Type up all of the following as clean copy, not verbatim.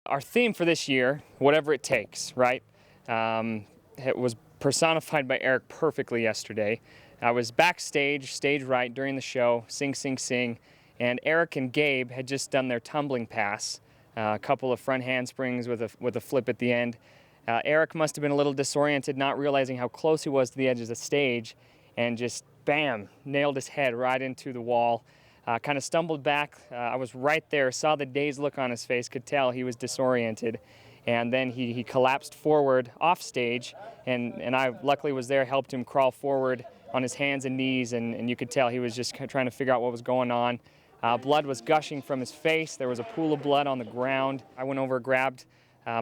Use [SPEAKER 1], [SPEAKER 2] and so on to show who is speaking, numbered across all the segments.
[SPEAKER 1] Our theme for this year, whatever it takes, right? It was personified by Eric perfectly yesterday. I was backstage, stage right, during the show, sing, sing, sing, and Eric and Gabe had just done their tumbling pass, a couple of front handsprings with a flip at the end. Eric must have been a little disoriented, not realizing how close he was to the edge of the stage, and just bam, nailed his head right into the wall. Kind of stumbled back. I was right there, saw the dazed look on his face, could tell he was disoriented. And then he collapsed forward off stage, and I luckily was there, helped him crawl forward on his hands and knees, and you could tell he was just trying to figure out what was going on. Blood was gushing from his face. There was a pool of blood on the ground. I went over, grabbed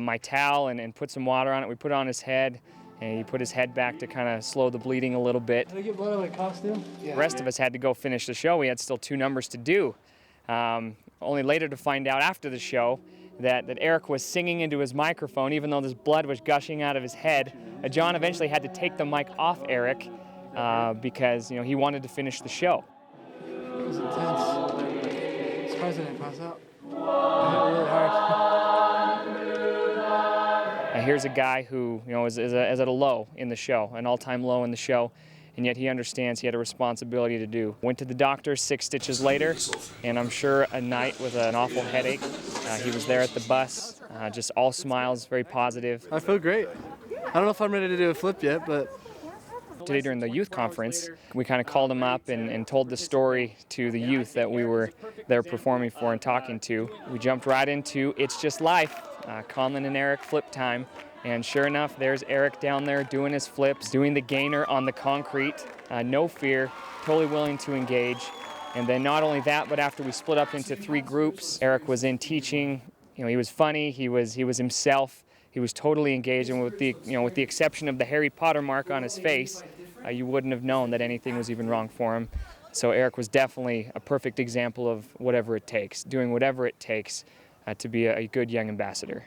[SPEAKER 1] my towel and put some water on it. We put it on his head, and he put his head back to kind of slow the bleeding a little bit.
[SPEAKER 2] Did I get blood on my costume?
[SPEAKER 1] The rest of us had to go finish the show. We had still 2 numbers to do. Only later to find out after the show that Eric was singing into his microphone, even though this blood was gushing out of his head. John eventually had to take the mic off Eric because he wanted to finish the show.
[SPEAKER 2] It was intense. Surprised I didn't pass out. I hit really hard.
[SPEAKER 1] Here's a guy who is at a low in the show, an all-time low in the show, and yet he understands he had a responsibility to do. Went to the doctor 6 stitches later, and I'm sure a night with an awful headache. He was there at the bus, just all smiles, very positive.
[SPEAKER 2] I feel great. I don't know if I'm ready to do a flip yet, but...
[SPEAKER 1] Today during the youth conference, we kind of called him up and told the story to the youth that we were there performing for and talking to. We jumped right into It's Just Life, Conlon and Eric flip time. And sure enough, there's Eric down there doing his flips, doing the gainer on the concrete, no fear, totally willing to engage. And then not only that, but after we split up into 3 groups, Eric was in teaching. He was funny, he was himself. He was totally engaged, and with the exception of the Harry Potter mark on his face, you wouldn't have known that anything was even wrong for him. So Eric was definitely a perfect example of whatever it takes, doing whatever it takes to be a good young ambassador.